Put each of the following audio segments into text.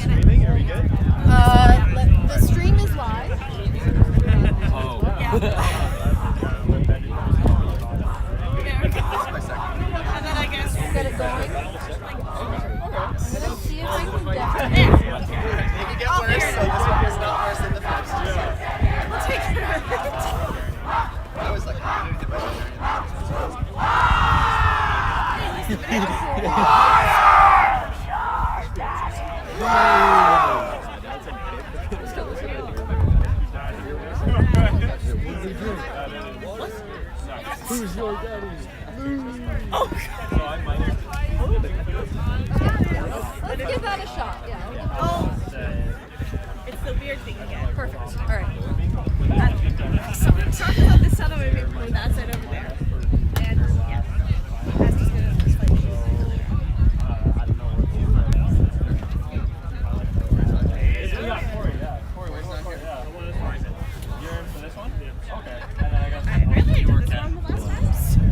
streaming? Are we good? The stream is live. Oh. Yeah. And then I guess get it going. I'm gonna see if I can get it. It can get worse, so this one is not worse than the first. We'll take care of it. I was like, I'm gonna get my Who's your daddy? Oh, let's give that a shot. Yeah. Oh, it's the weird thing again. Perfect. All right. So talk about this side over here, that side over there, and yeah, that's just gonna fight. Corey, where's not here? You're in for this one? Okay. I really did this one the last time.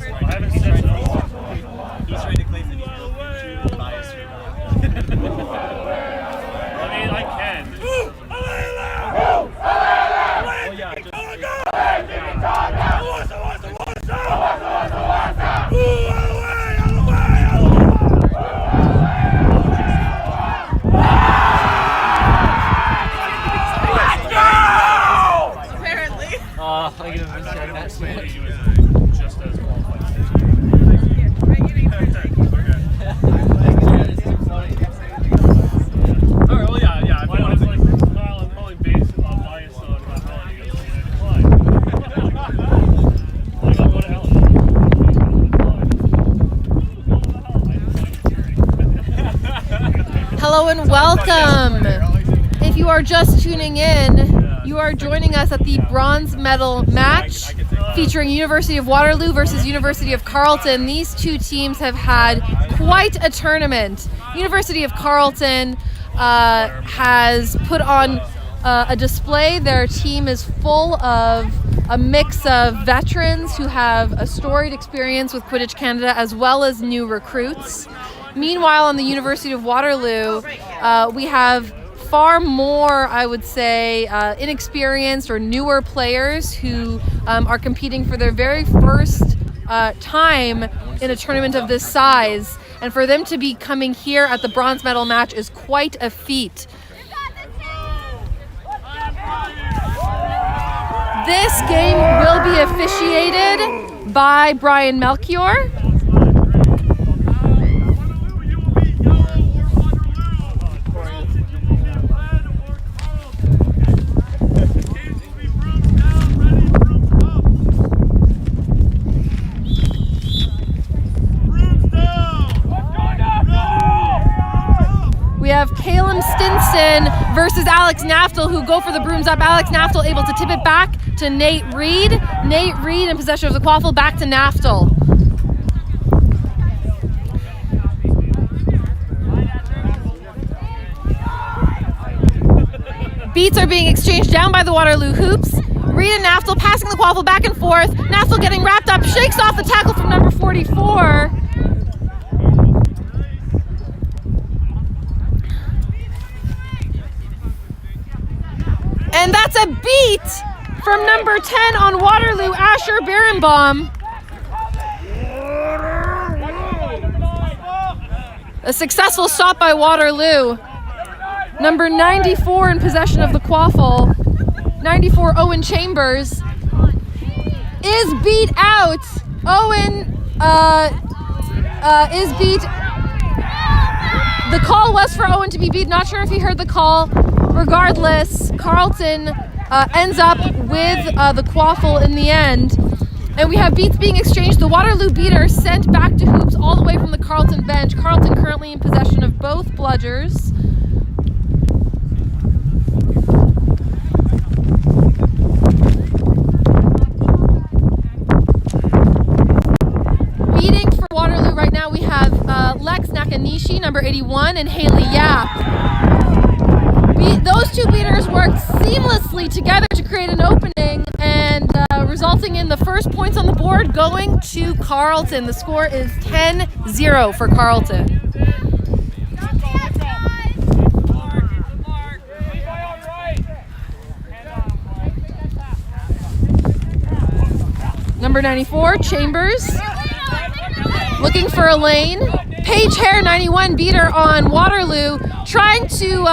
I haven't said so. He's trying to claim that he's biased or not. I mean, I can. Apparently. Just as qualified. Alright, well, yeah. If you want to like, Kyle, I'm calling base and I'm biased, so I'm not calling you guys. Why? Like, I'll go to hell. Hello and welcome. If you are just tuning in, you are joining us at the bronze medal match featuring University of Waterloo versus University of Carleton. These two teams have had quite a tournament. University of Carleton has put on a display. Their team is full of a mix of veterans who have a storied experience with Quidditch Canada as well as new recruits. Meanwhile, on the University of Waterloo, we have far more, I would say, inexperienced or newer players who are competing for their very first time in a tournament of this size. And for them to be coming here at the bronze medal match is quite a feat. This game will be officiated by Brian Melchior. We have Caleb Stinson versus Alex Naftel, who go for the brooms up. Alex Naftel able to tip it back to Nate Reed. Nate Reed in possession of the quaffle, back to Naftel. Beats are being exchanged down by the Waterloo hoops. Reed and Naftel passing the quaffle back and forth. Naftel getting wrapped up, shakes off the tackle from number 44. And that's a beat from number 10 on Waterloo, Asher Berenbaum. A successful shot by Waterloo. Number 94 in possession of the quaffle. 94, Owen Chambers, is beat out. Owen is beat. The call was for Owen to be beat. Not sure if he heard the call. Regardless, Carleton ends up with the quaffle in the end. And we have beats being exchanged. The Waterloo beater sent back to hoops all the way from the Carleton bench. Carleton currently in possession of both bludgers. Beating for Waterloo right now, we have Lex Nakanishi, number 81, and Haley Yap. Those two beaters worked seamlessly together to create an opening and resulted resulting in the first points on the board going to Carleton. The score is 10-0 for Carleton. Number 94, Chambers, looking for a lane. Paige Hare, 91, beater on Waterloo, trying to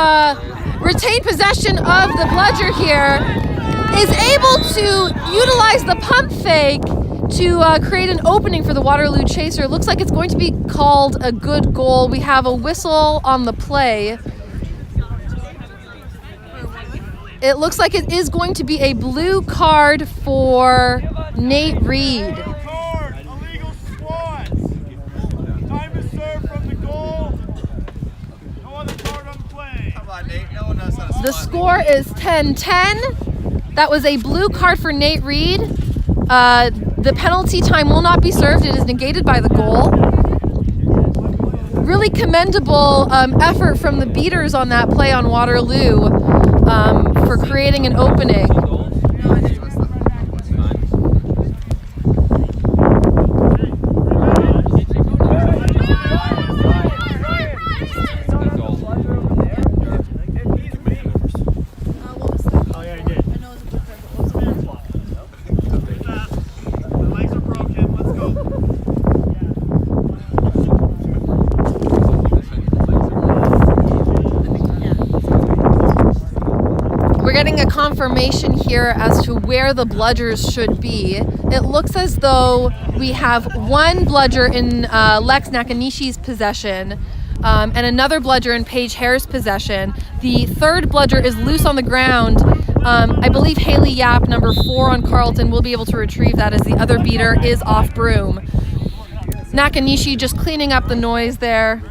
retain possession of the bludger here, is able to utilize the pump fake to create an opening for the Waterloo chaser. Looks like it's going to be called a good goal. We have a whistle on the play. It looks like it is going to be a blue card for Nate Reed. Illegal squats. Time is served from the goal. No other card on play. Come on, Nate. No one knows how to The score is 10-10. That was a blue card for Nate Reed. The penalty time will not be served. It is negated by the goal. Really commendable effort from the beaters on that play on Waterloo for creating an opening. Confirmation here as to where the bludgers should be. It looks as though we have one bludger in Lex Nakanishi's possession and another bludger in Paige Hare's possession. The third bludger is loose on the ground. I believe Haley Yap, number 4 on Carleton, will be able to retrieve that as the other beater is off broom. Nakanishi just cleaning up the noise there.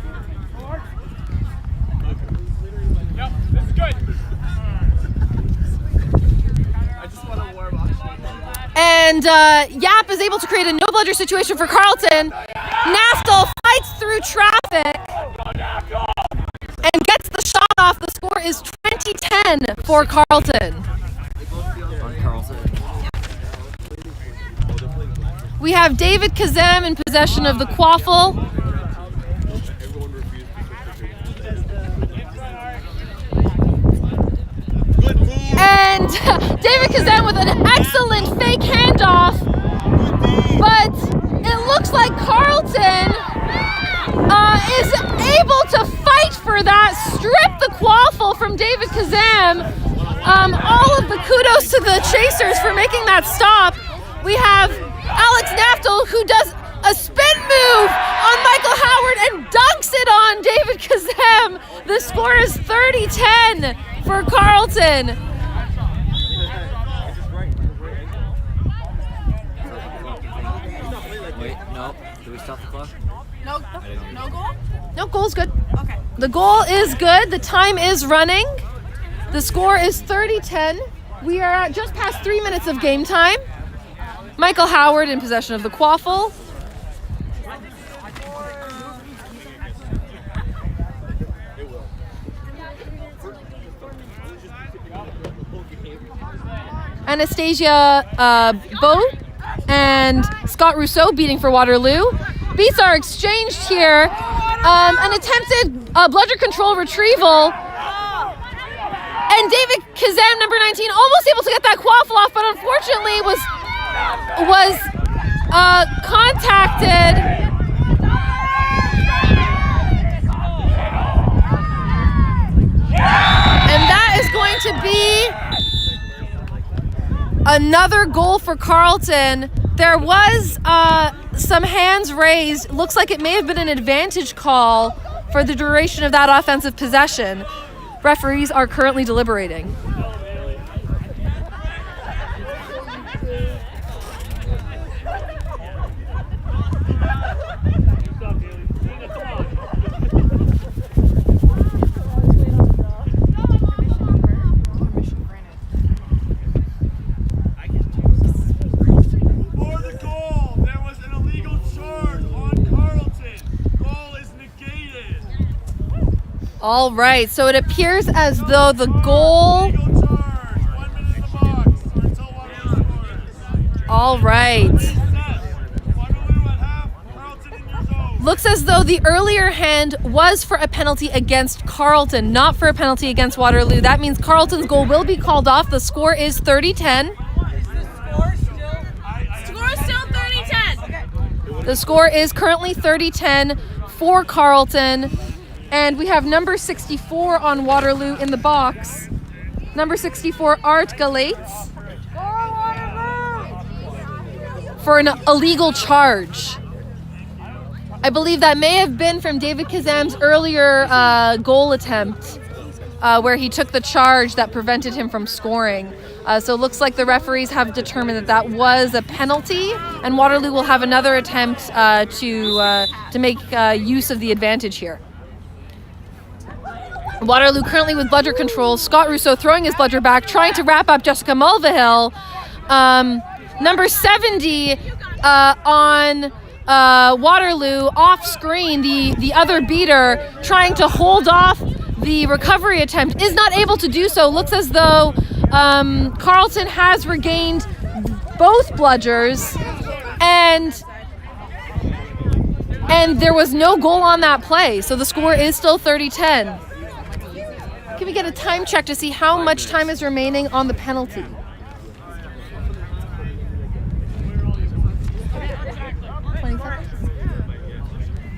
And Yap is able to create a no bludger situation for Carleton. Naftal fights through traffic and gets the shot off. The score is 20-10 for Carleton. We have David Kazem in possession of the quaffle. And David Kazan with an excellent fake handoff, but it looks like Carleton is able to fight for that, strip the quaffle from David Kazam. All of the kudos to the chasers for making that stop. We have Alex Naftal, who does a spin move on Michael Howard and dunks it on David Kazam. The score is 30-10 for Carleton. Wait, no. Do we stop the clock? No goal? No, goal's good. Okay. The goal is good. The time is running. The score is 30-10. We are at just past 3 minutes of game time. Michael Howard in possession of the quaffle. Anastasia Boat and Scott Rousseau beating for Waterloo. Beats are exchanged here. An attempted bludger control retrieval. And David Kazam, number 19, almost able to get that quaffle off, but unfortunately was contacted. And that is going to be another goal for Carleton. There was some hands raised. Looks like it may have been an advantage call for the duration of that offensive possession. Referees are currently deliberating. All right, so it appears as though the goal... All right. Looks as though the earlier hand was for a penalty against Carleton, not for a penalty against Waterloo. That means Carleton's goal will be called off. The score is 30-10. The score is currently 30-10 for Carleton. And we have number 64 on Waterloo in the box. Number 64, Art Galates, for an illegal charge. I believe that may have been from David Kazam's earlier goal attempt where he took the charge that prevented him from scoring. So it looks like the referees have determined that that was a penalty, and Waterloo will have another attempt to make use of the advantage here. Waterloo currently with bludger control. Scott Rousseau throwing his bludger back, trying to wrap up Jessica Mulvihill. Number 70 on Waterloo off screen, the other beater trying to hold off the recovery attempt, is not able to do so. Looks as though Carleton has regained both bludgers, and there was no goal on that play, so the score is still 30-10. Can we get a time check to see how much time is remaining on the penalty?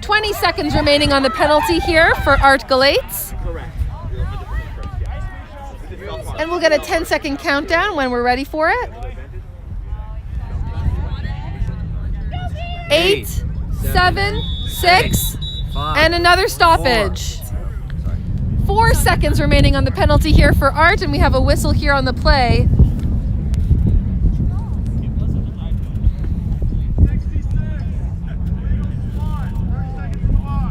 20 seconds remaining on the penalty here for Art Galates. And we'll get a 10-second countdown when we're ready for it. 8, 7, 6, and another stoppage. 4 seconds remaining on the penalty here for Art, and we have a whistle here on the play.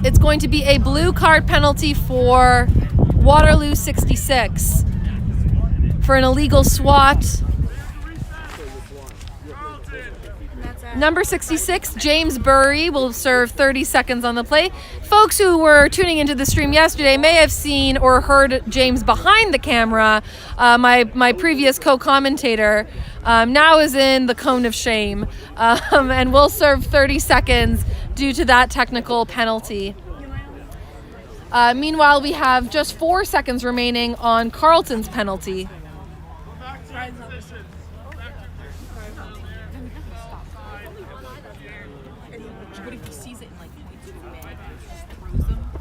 It's going to be a blue card penalty for Waterloo 66 for an illegal swat. Number 66, James Burry, will serve 30 seconds on the play. Folks who were tuning into the stream yesterday may have seen or heard James behind the camera. My previous co-commentator now is in the cone of shame and will serve 30 seconds due to that technical penalty. Meanwhile, we have just 4 seconds remaining on Carleton's penalty.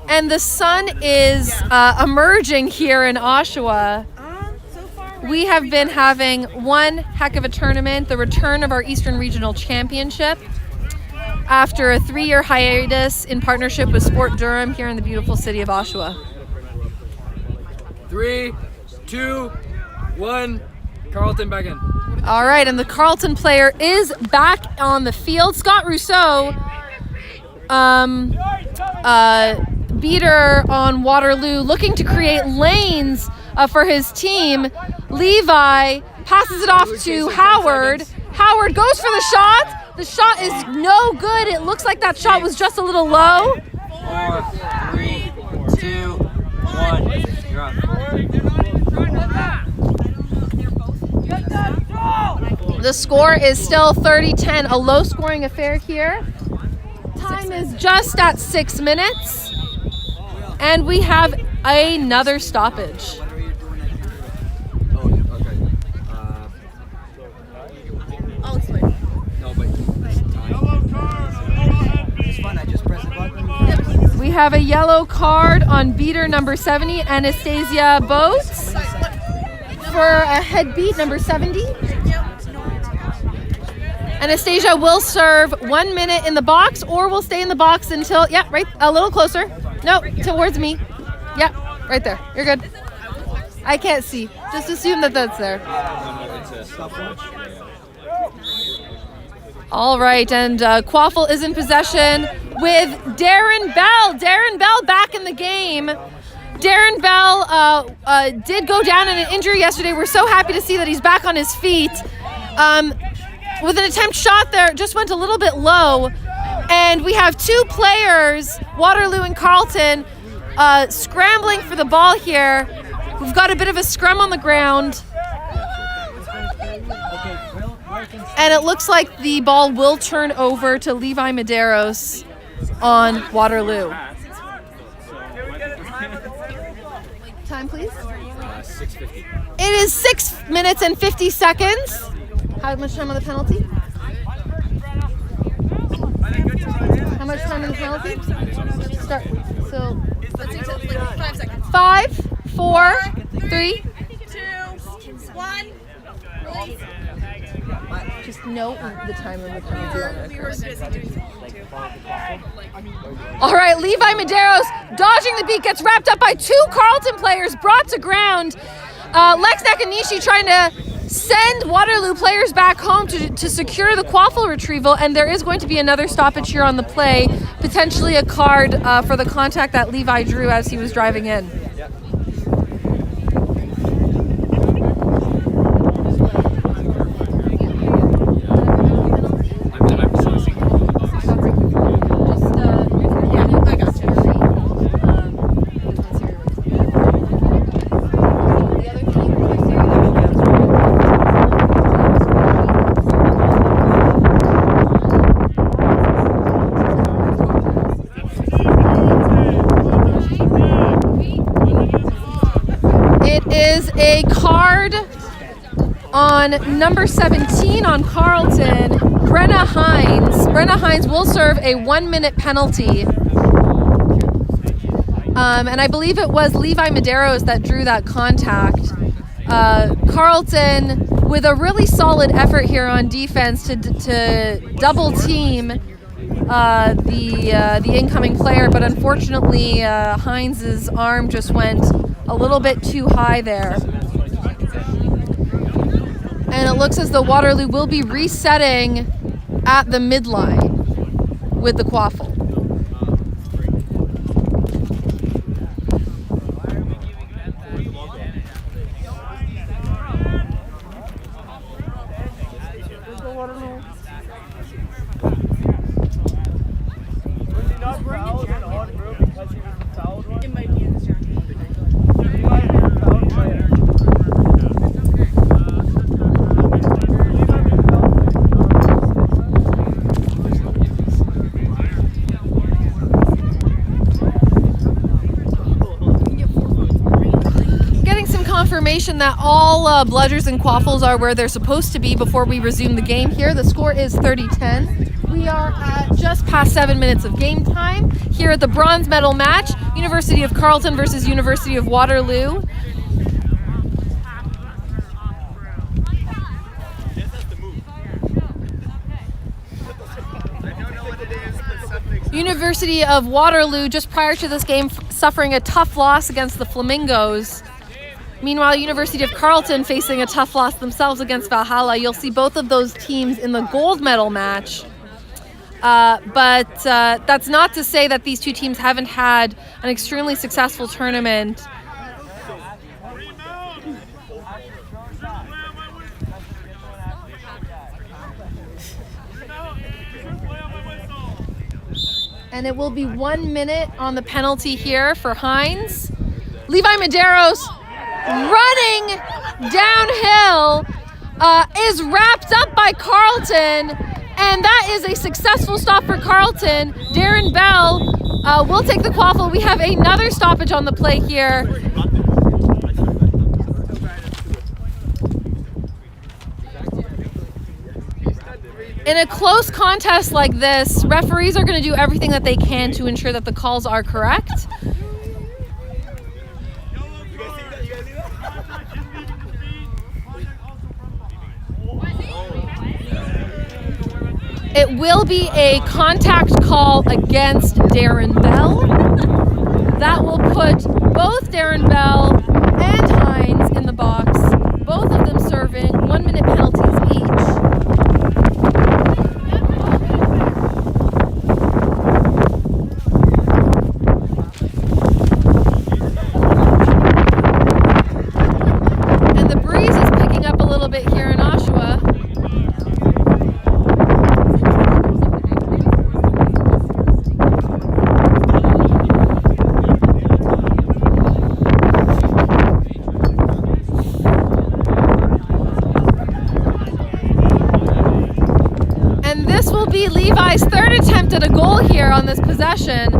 And the sun is emerging here in Oshawa. We have been having one heck of a tournament, the return of our Eastern Regional Championship after a 3-year hiatus in partnership with Sport Durham here in the beautiful city of Oshawa. 3, 2, 1, Carleton back in. All right, and the Carleton player is back on the field. Scott Rousseau, beater on Waterloo, looking to create lanes for his team. Levi passes it off to Howard. Howard goes for the shot. The shot is no good. It looks like that shot was just a little low. 4, 3, 2, 1. You're up. The score is still 30-10, a low-scoring affair here. Time is just at 6 minutes, and we have another stoppage. I'll explain. No, but it's fun. I just press the button. We have a yellow card on beater number 70, Anastasia Boats, for a head beat, number 70. Anastasia will serve 1 minute in the box, or will stay in the box until, yeah, right, a little closer. No, towards me. Yeah, right there. You're good. I can't see. Just assume that that's there. All right, and Quaffle is in possession with Darren Bell. Darren Bell back in the game. Darren Bell did go down in an injury yesterday. We're so happy to see that he's back on his feet. With an attempt shot there, just went a little bit low. And we have 2 players, Waterloo and Carleton, scrambling for the ball here. We've got a bit of a scrum on the ground. And it looks like the ball will turn over to Levi Medeiros on Waterloo. Time, please. 6:50. It is 6 minutes and 50 seconds. How much time on the penalty? How much time on the penalty? Start. So, Let's do 5 seconds. 5, 4, 3. 2, 1. Release. Just note the time of the penalty on We it. were busy doing something. All right, Levi Medeiros dodging the beat, gets wrapped up by 2 Carleton players, brought to ground. Lex Nakanishi trying to send Waterloo players back home to secure the quaffle retrieval, and there is going to be another stoppage here on the play, potentially a card for the contact that Levi drew as he was driving in. On number 17 on Carleton, Brenna Hines. Brenna Hines will serve a 1-minute penalty. And I believe it was Levi Medeiros that drew that contact. Carleton with a really solid effort here on defense to double team the incoming player, but unfortunately Hines's arm just went a little bit too high there. And it looks as though Waterloo will be resetting at the midline with the quaffle. It might be in this round. Confirmation that all bludgers and quaffles are where they're supposed to be before we resume the game here. The score is 30-10. We are at just past 7 minutes of game time here at the bronze medal match, University of Carleton versus University of Waterloo. University of Waterloo just prior to this game suffering a tough loss against the Flamingos. Meanwhile, University of Carleton facing a tough loss themselves against Valhalla. You'll see both of those teams in the gold medal match. But that's not to say that these two teams haven't had an extremely successful tournament. And it will be 1 minute on the penalty here for Hines. Levi Medeiros running downhill is wrapped up by Carleton, and that is a successful stop for Carleton. Darren Bell will take the quaffle. We have another stoppage on the play here. In a close contest like this, referees are going to do everything that they can to ensure that the calls are correct. It will be a contact call against Darren Bell. That will put both Darren Bell and Hines in the box, both of them serving 1 minute penalties each. And the breeze is picking up a little bit here in Oshawa. will be Levi's third attempt at a goal here on this possession.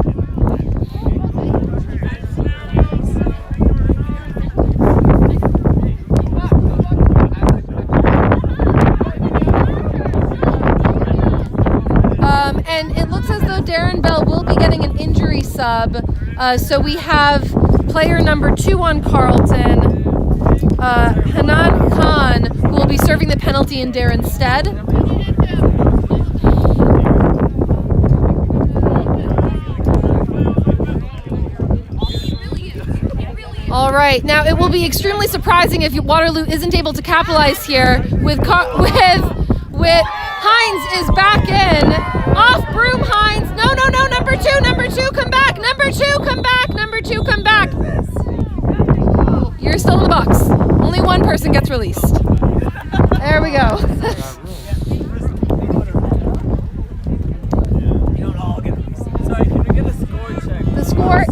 And it looks as though Darren Bell will be getting an injury sub. So we have player number 2 on Carleton, Hanan Khan, who will be serving the penalty in Darren's stead. All right, now it will be extremely surprising if Waterloo isn't able to capitalize here with Hines is back in. Off broom, Hines. No, number two, come back. Number two, come back. You're still in the box. Only one person gets released. There we go. Sorry, can we get a score check? The score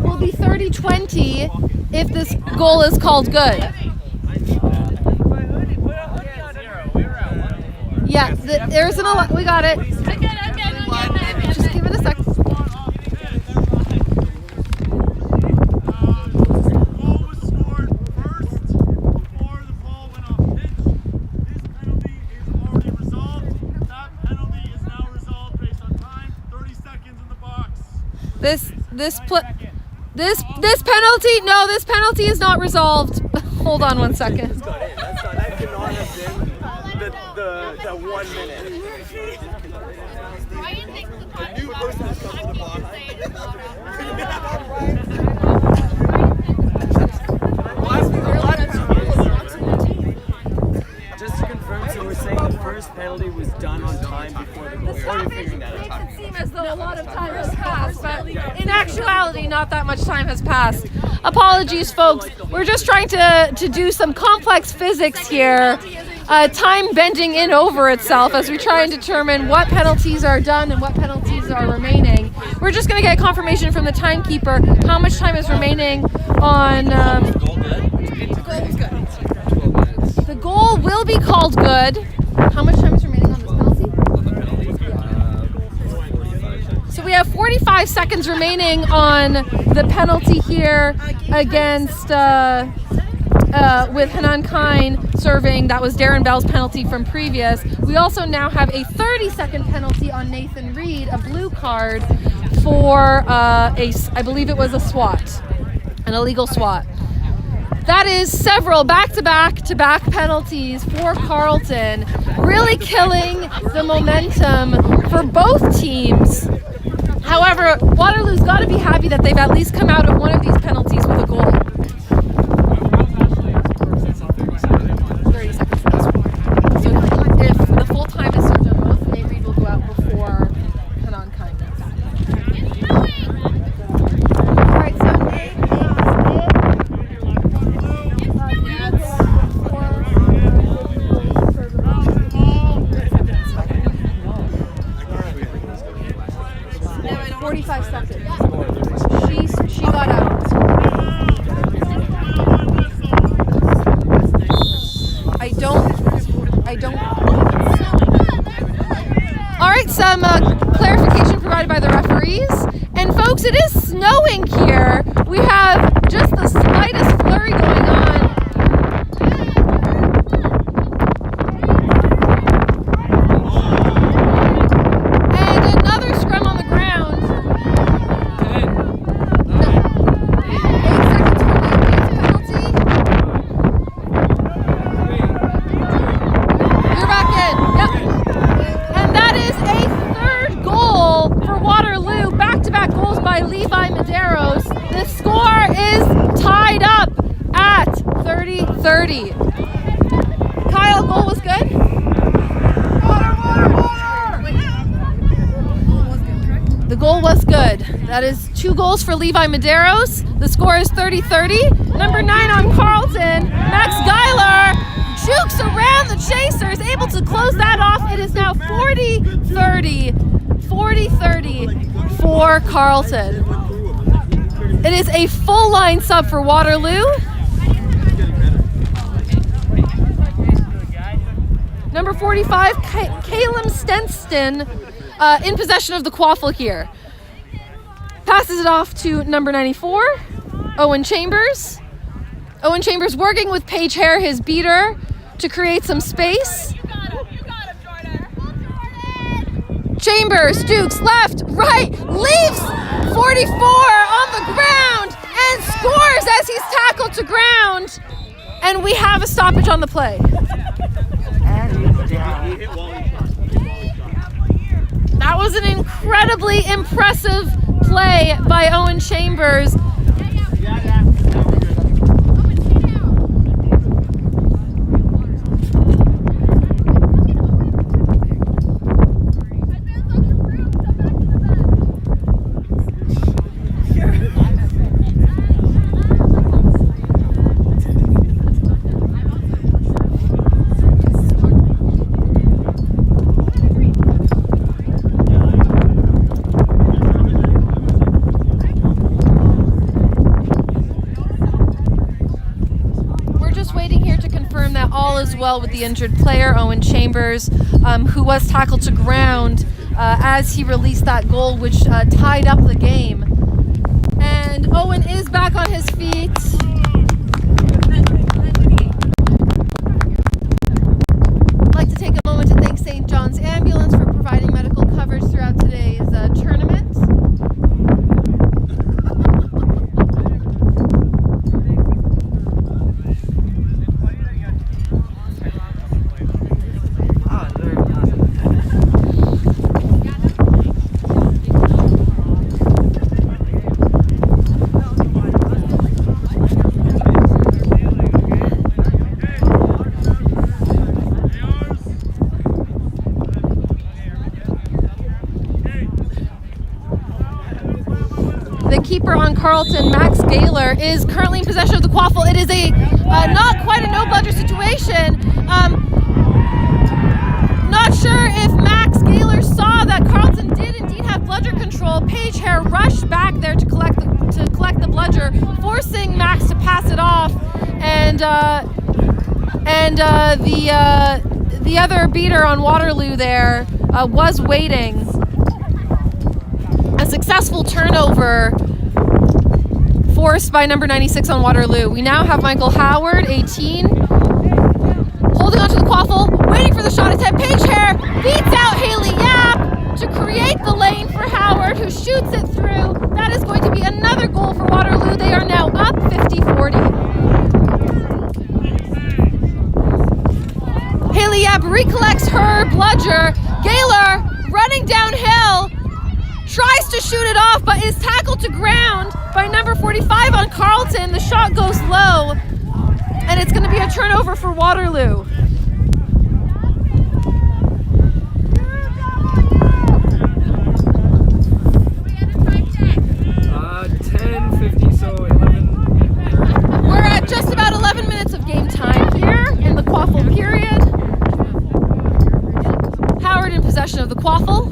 will be 30-20 if this goal is called good. Yeah, there's we got it. Just give it a sec. Goal was scored first before the ball went off pitch. This penalty is already resolved. That penalty is now resolved based on time. 30 seconds in the box. This penalty, no, this penalty is not resolved. Hold on one second. That cannot have been the 1 minute. The new person has come to the box. Just to confirm, so we're saying the first penalty was done on time before the goal. Or you're figuring that out. It seems as though a lot of time has passed, but in actuality, not that much time has passed. Apologies, folks. We're just trying to do some complex physics here. Time bending in over itself as we try and determine what penalties are done and what penalties are remaining. We're just going to get confirmation from the timekeeper how much time is remaining on. The goal will be called good. How much time is remaining on this penalty? So we have 45 seconds remaining on the penalty here against. With Hanan Khan serving. That was Darren Bell's penalty from previous. We also now have a 30-second penalty on Nathan Reed, a blue card for I believe it was a swat, an illegal swat. That is several back-to-back penalties for Carleton, really killing the momentum for both teams. However, Waterloo's got to be happy that they've at least come out of one of these penalties with a goal. 30 seconds. So if the full time is served on both, Nate Reed will go out before Hanan Khan does. All right, so Nate. 45 seconds. She got out. I don't. All right, some clarification provided by the referees. And folks, it is snowing here. We have just the slightest flurry going on. And another scrum on the ground. 8 seconds for the penalty. You're back in. Yep. And that is a third goal for Waterloo. Back-to-back goals by Levi Medeiros. The score is tied up at 30-30. Kyle, goal was good? The goal was good. That is 2 goals for Levi Medeiros. The score is 30-30. Number 9 on Carleton, Max Geiler, jukes around the chaser, is able to close that off. It is now 40-30 for Carleton. It is a full line sub for Waterloo. Number 45, Caleb Stenston, in possession of the quaffle here. Passes it off to number 94, Owen Chambers. Owen Chambers working with Paige Hare, his beater, to create some space. You got him, Jordan. Chambers, Dukes, left, right, leaves 44 on the ground and scores as he's tackled to ground. And we have a stoppage on the play. That was an incredibly impressive play by Owen Chambers. Well with the injured player, Owen Chambers, who was tackled to ground as he released that goal, which tied up the game. And Owen is back on his feet. I'd like to take a moment to thank St. John's Ambulance for providing medical coverage throughout today's tournament. Keeper on Carleton, Max Gaylor, is currently in possession of the quaffle. It is a not quite a no-bludger situation. Not sure if Max Gaylor saw that Carleton did indeed have bludger control. Paige Hare rushed back there to collect the bludger, forcing Max to pass it off, and the other beater on Waterloo there was waiting. A successful turnover forced by number 96 on Waterloo. We now have Michael Howard, 18, holding onto the quaffle, waiting for the shot attempt. Paige Hare beats out Haley Yap to create the lane for Howard, who shoots it through. That is going to be another goal for Waterloo. They are now up 50-40. Haley Yap recollects her bludger. Gaylor running downhill, tries to shoot it off, but is tackled to ground by number 45 on Carleton. The shot goes low, and it's going to be a turnover for Waterloo. We're at just about 11 minutes of game time here in the quaffle period. Howard in possession of the quaffle.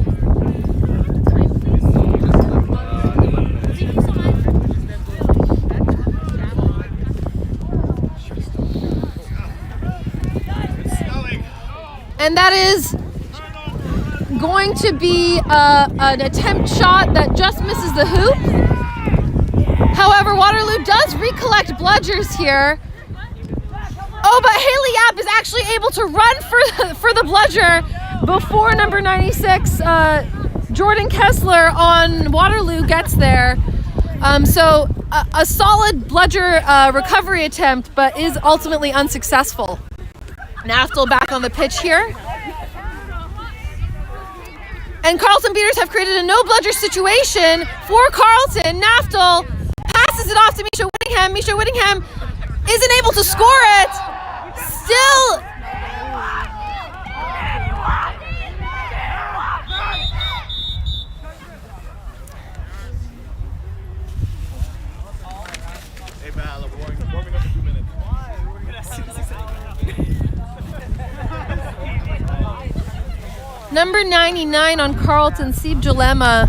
And that is going to be an attempt shot that just misses the hoop. However, Waterloo does recollect bludgers here. Oh, but Haley Yap is actually able to run for the bludger before number 96, Jordan Kessler on Waterloo, gets there. So a solid bludger recovery attempt, but is ultimately unsuccessful. Naftel back on the pitch here. And Carleton beaters have created a no-bludger situation for Carleton. Naftel passes it off to Misha Whittingham. Misha Whittingham isn't able to score it. Still... Hey, Val, warming up 2 minutes. Number 99 on Carleton, Sieb Jalema,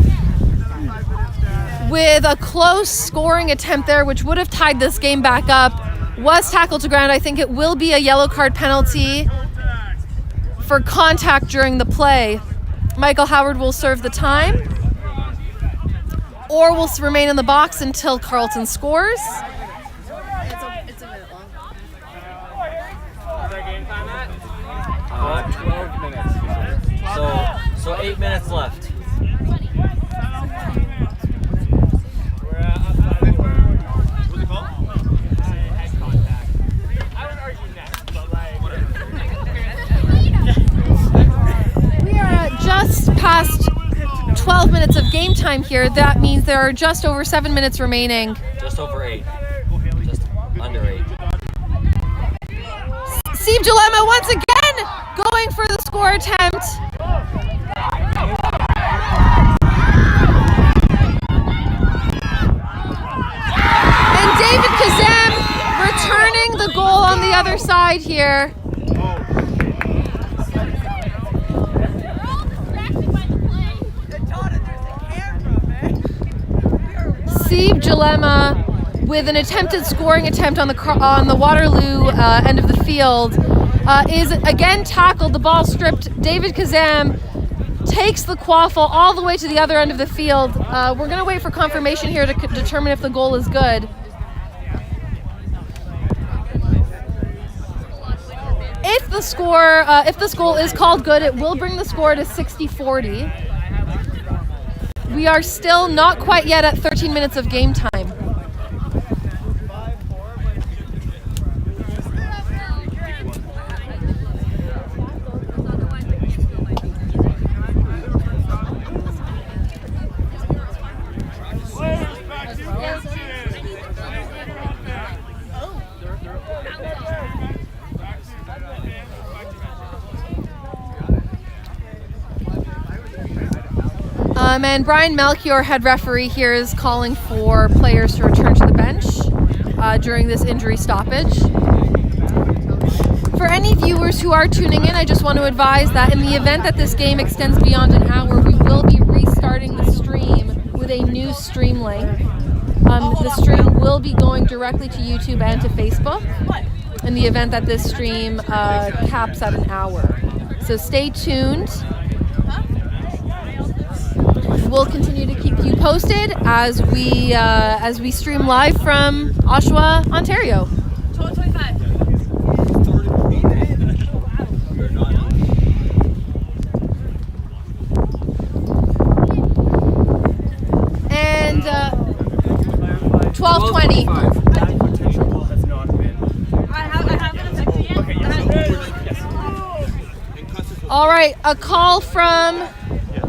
with a close scoring attempt there, which would have tied this game back up, was tackled to ground. I think it will be a yellow card penalty for contact during the play. Michael Howard will serve the time, or will remain in the box until Carleton scores. It's a minute long. 12 minutes. So 8 minutes left. What's it called? We are just past 12 minutes of game time here. That means there are just over 7 minutes remaining. Just over 8. Just under 8. Steve Dilemma once again going for the score attempt. And David Kazem returning the goal on the other side here. Steve Dilemma with an attempted scoring attempt on the Waterloo end of the field is again tackled. The ball stripped. David Kazam takes the quaffle all the way to the other end of the field. We're going to wait for confirmation here to determine if the goal is good. If this goal is called good, it will bring the score to 60-40. We are still not quite yet at 13 minutes of game time. And Brian Melchior, head referee here, is calling for players to return to the bench during this injury stoppage. For any viewers who are tuning in, I just want to advise that in the event that this game extends beyond an hour, we will be restarting the stream with a new stream link. The stream will be going directly to YouTube and to Facebook in the event that this stream caps at an hour. So stay tuned. We'll continue to keep you posted as we stream live from Oshawa, Ontario. 12:25. And 12:20. That potential goal has not been. I have it in Okay, yes. All right, a call from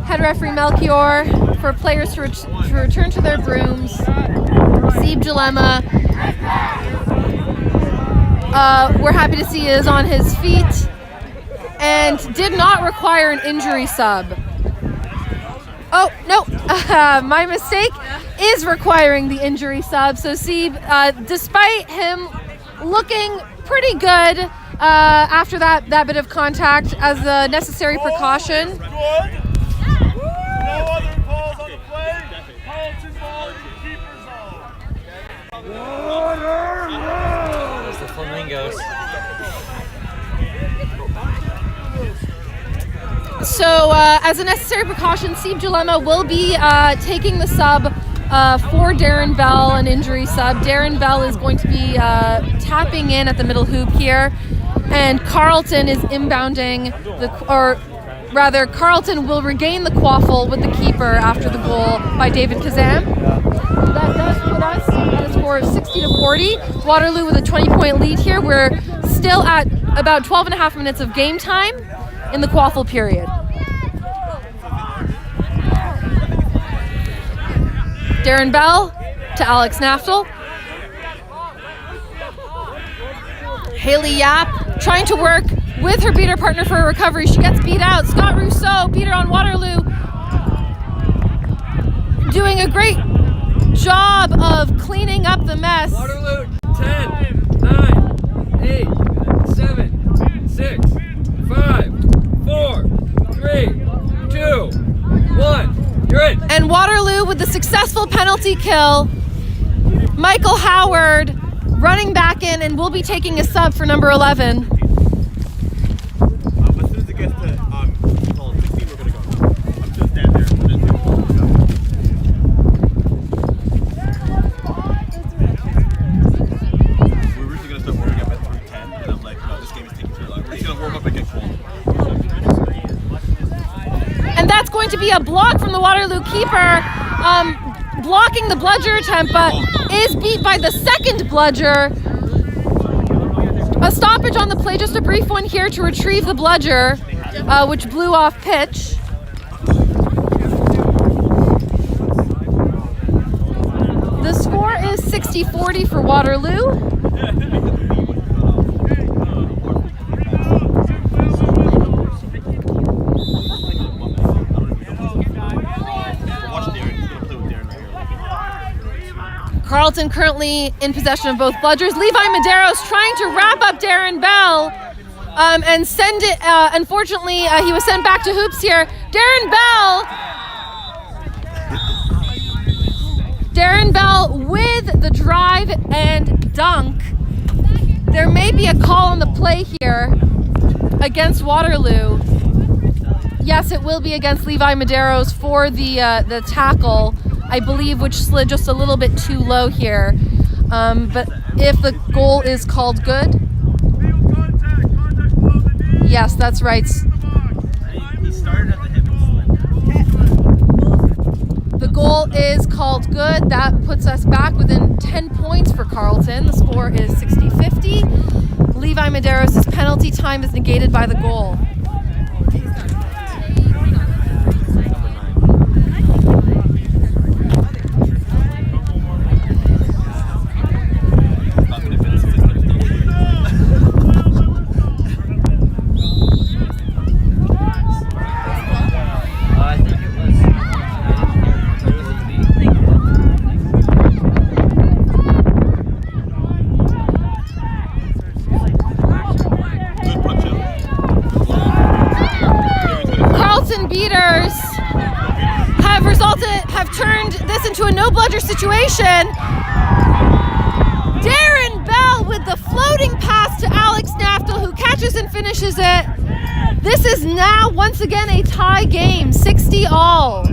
head referee Melchior for players to return to their brooms. Steve Dilemma, we're happy to see he is on his feet and did not require an injury sub. Oh, no, my mistake, is requiring the injury sub. So Steve, despite him looking pretty good after that bit of contact as a necessary precaution, No other calls on the play. Carleton ball in the keeper zone. There's the Flamingos. So as a necessary precaution, Steve Dilemma will be taking the sub for Darren Bell, an injury sub. Darren Bell is going to be tapping in at the middle hoop here, and Carleton is inbounding Carleton will regain the quaffle with the keeper after the goal by David Kazam. That does put us at a score of 60-40. Waterloo with a 20-point lead here. We're still at about 12 and a half minutes of game time in the quaffle period. Darren Bell to Alex Naftel. Haley Yap trying to work with her beater partner for a recovery. She gets beat out. Scott Rousseau, beater on Waterloo, doing a great job of cleaning up the mess. Waterloo, 10, 9, 8, 7, 6, 5, 4, 3, 2, 1. You're in. And Waterloo with the successful penalty kill. Michael Howard running back in and will be taking a sub for number 11. As soon as it gets It's gonna warm up and get cold. And that's going to be a block from the Waterloo keeper, blocking the bludger attempt, but is beat by the second bludger. A stoppage on the play, just a brief one here to retrieve the bludger, which blew off pitch. The score is 60-40 for Waterloo. Carleton currently in possession of both bludgers. Levi Medeiros trying to wrap up Darren Bell and send it. Unfortunately, he was sent back to hoops here. Darren Bell with the drive and dunk. There may be a call on the play here against Waterloo. Yes, it will be against Levi Medeiros for the tackle, I believe, which slid just a little bit too low here. But if the goal is called good, yes, that's right. He started at the hip and slid. The goal is called good. That puts us back within 10 points for Carleton. The score is 60-50. Levi Medeiros' penalty time is negated by the goal. Have turned this into a no bludger situation. Darren Bell with the floating pass to Alex Naftel, who catches and finishes it. This is now once again a tie game, 60-all.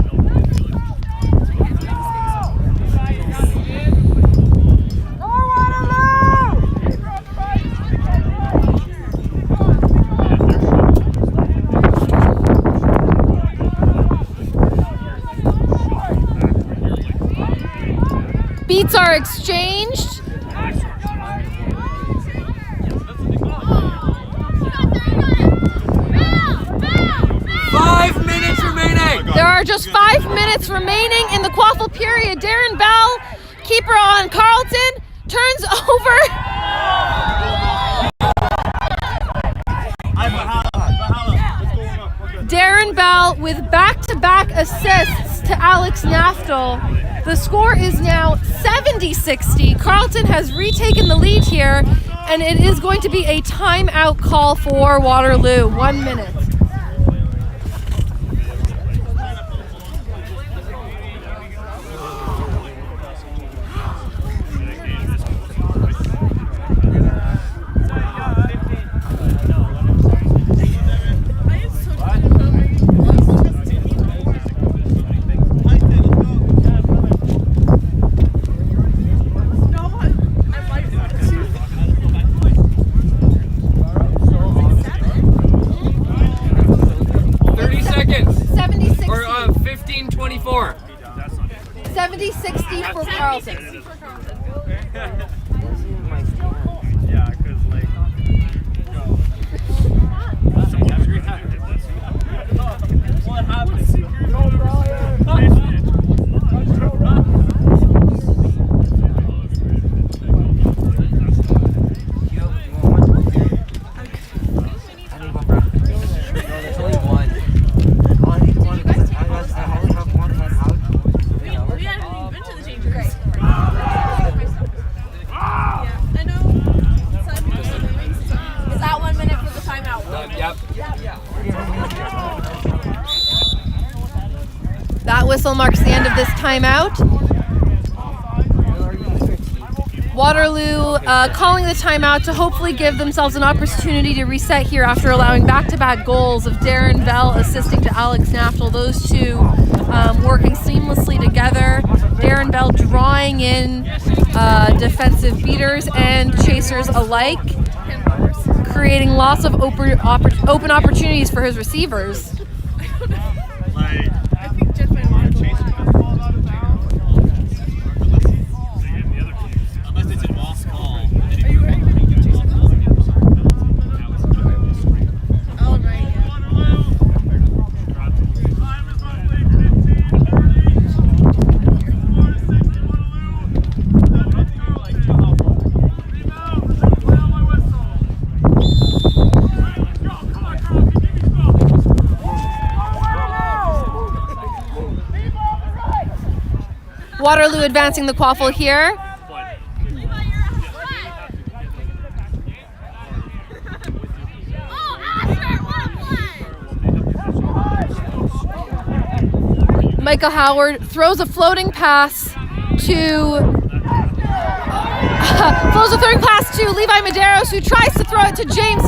Beats are exchanged. There are just 5 minutes remaining in the quaffle period. Darren Bell, keeper on Carleton, turns over. Darren Bell with back-to-back assists to Alex Naftel. The score is now 70-60. Carleton has retaken the lead here, and it is going to be a timeout call for Waterloo. 1 minute. Four. 70-60 for Carleton. Yeah, because like. What happened? That whistle marks the end of this timeout. Waterloo calling the timeout to hopefully give themselves an opportunity to reset here after allowing back-to-back goals of Darren Bell assisting to Alex Naftel. Those two working seamlessly together. Darren Bell drawing in defensive beaters and chasers alike. creating lots of open opportunities for his receivers. Like, I think Jeff might want to chasing the ball out of bounds. Unless it's a lost call. Are you ready? Oh, right, yeah. Time is roughly 15:30. 4-60 Waterloo. That's Carleton. Rebound. Play on my whistle. Let's go. Come on, Carleton. Give me Waterloo advancing the quaffle here. Michael Howard throws a floating pass to Levi Medeiros, who tries to throw it to James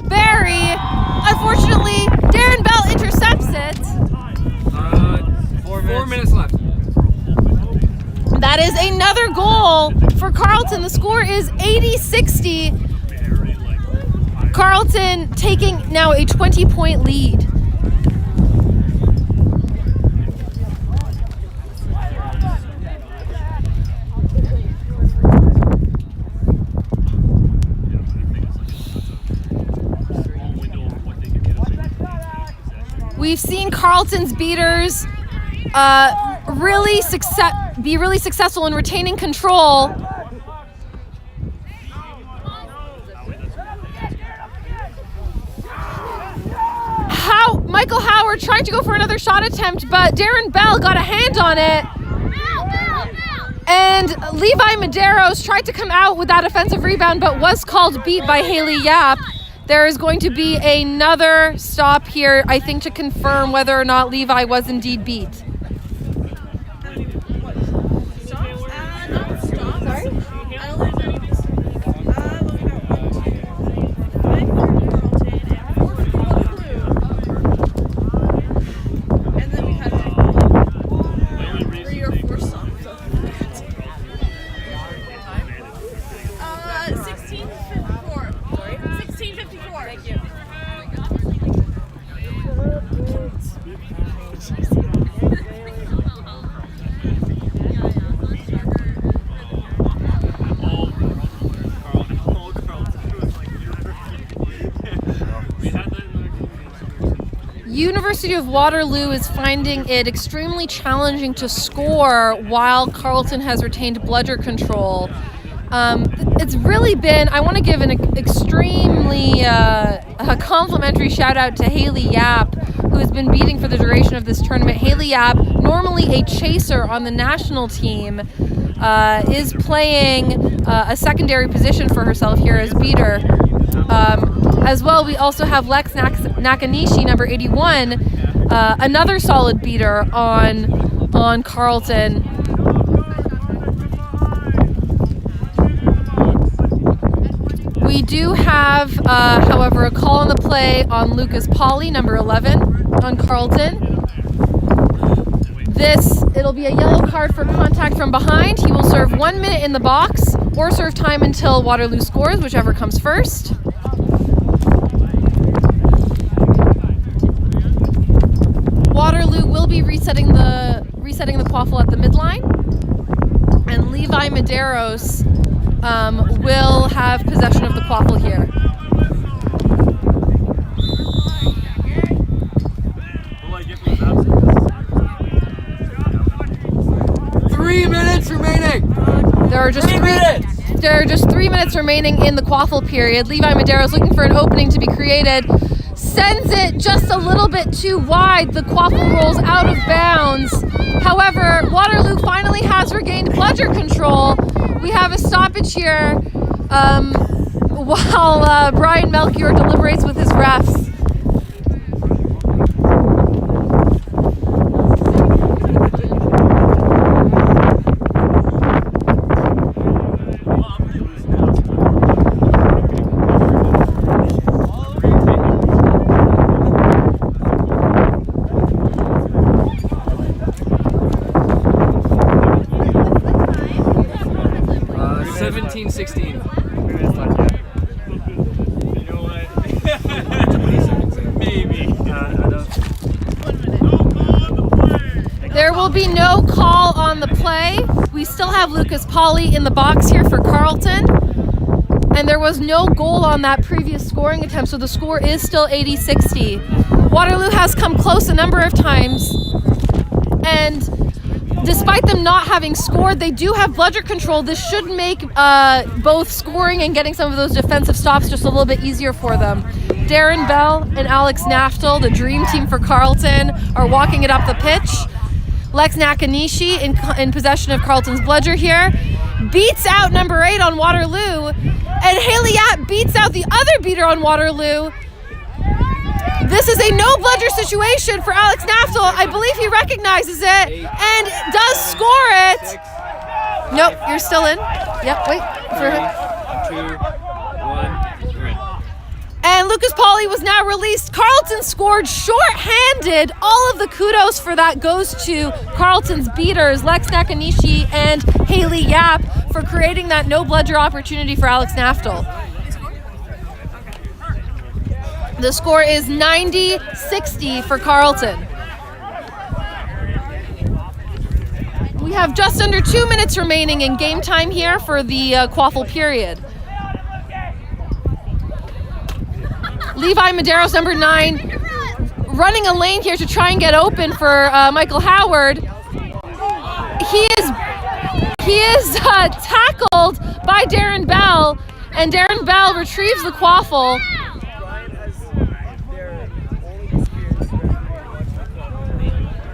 Barry. Unfortunately, Darren Bell intercepts it. 4 minutes left. That is another goal for Carleton. The score is 80-60. Carleton taking now a 20-point lead. We've seen Carleton's beaters be really successful in retaining control. Michael Howard tried to go for another shot attempt, but Darren Bell got a hand on it. And Levi Medeiros tried to come out with that offensive rebound, but was called beat by Haley Yap. There is going to be another stop here, I think, to confirm whether or not Levi was indeed beat. University of Waterloo is finding it extremely challenging to score while Carleton has retained bludger control. It's really been, I want to give an extremely a complimentary shout out to Haley Yap, who has been beating for the duration of this tournament. Haley Yap, normally a chaser on the national team, is playing a secondary position for herself here as beater. As well, we also have Lex Nakanishi, number 81, another solid beater on Carleton. We do have, however, a call on the play on Lucas Pauly, number 11, on Carleton. It'll be a yellow card for contact from behind. He will serve 1 minute in the box or serve time until Waterloo scores, whichever comes first. Waterloo will be resetting the quaffle at the midline, and Levi Medeiros will have possession of the quaffle here. There are just 3 minutes remaining in the quaffle period. Levi Medeiros looking for an opening to be created. Sends it just a little bit too wide. The quaffle rolls out of bounds. However, Waterloo finally has regained bludger control. We have a stoppage here while Brian Melchior deliberates with his refs. There will be no call on the play. We still have Lucas Pauly in the box here for Carleton. And there was no goal on that previous scoring attempt, so the score is still 80-60. Waterloo has come close a number of times. And despite them not having scored, they do have bludger control. This should make both scoring and getting some of those defensive stops just a little bit easier for them. Darren Bell and Alex Naftel, the dream team for Carleton, are walking it up the pitch. Lex Nakanishi in possession of Carleton's bludger here. Beats out number 8 on Waterloo. And Haley Yapp beats out the other beater on Waterloo. This is a no bludger situation for Alex Naftel. I believe he recognizes it and does score it. Nope, you're still in. Yep, wait for him. 3, 2, 1, you're in. And Lucas Pauly was now released. Carleton scored short-handed. All of the kudos for that goes to Carleton's beaters, Lex Nakanishi and Haley Yapp, for creating that no bludger opportunity for Alex Naftel. The score is 90-60 for Carleton. We have just under 2 minutes remaining in game time here for the quaffle period. Levi Medeiros, number 9, running a lane here to try and get open for Michael Howard. He is tackled by Darren Bell, and Darren Bell retrieves the quaffle.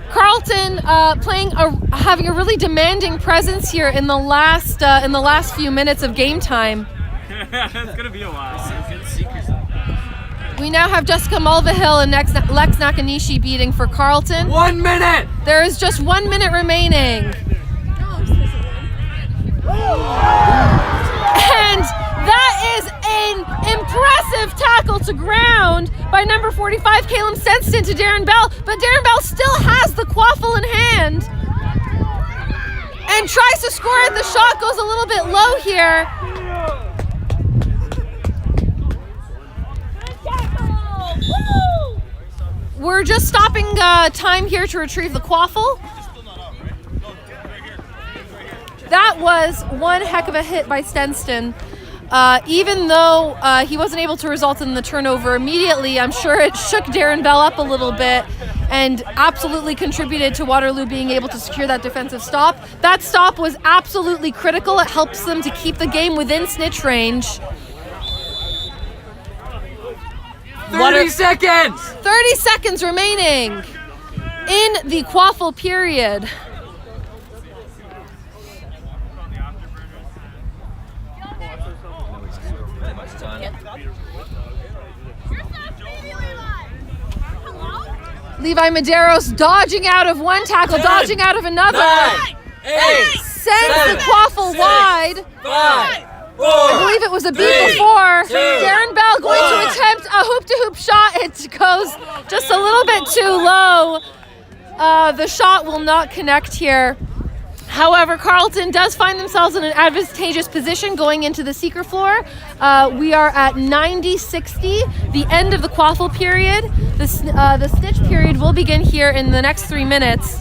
Carleton having a really demanding presence here in the last few minutes of game time. It's gonna be a while. We now have Jessica Mulvihill and Lex Nakanishi beating for Carleton. 1 minute! There is just 1 minute remaining. And that is an impressive tackle to ground by number 45, Caleb Senston, to Darren Bell. But Darren Bell still has the quaffle in hand and tries to score it. The shot goes a little bit low here. We're just stopping time here to retrieve the quaffle. That was one heck of a hit by Stenston. Even though he wasn't able to result in the turnover immediately, I'm sure it shook Darren Bell up a little bit and absolutely contributed to Waterloo being able to secure that defensive stop. That stop was absolutely critical. It helps them to keep the game within snitch range. 30 seconds! 30 seconds remaining in the quaffle period. Levi Medeiros dodging out of one tackle, dodging out of another. 9, 8, Sends the quaffle wide. 5, 4, I believe it was a beat 3, before. 2, Darren Bell going 1. to attempt a hoop-to-hoop shot. It goes just a little bit too low. The shot will not connect here. However, Carleton does find themselves in an advantageous position going into the seeker floor. We are at 90-60, the end of the quaffle period. The snitch period will begin here in the next 3 minutes.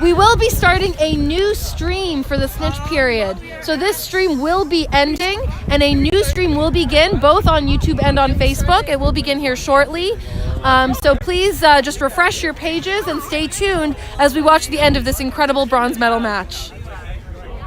We will be starting a new stream for the snitch period. So this stream will be ending and a new stream will begin both on YouTube and on Facebook. It will begin here shortly. So please just refresh your pages and stay tuned as we watch the end of this incredible bronze medal match.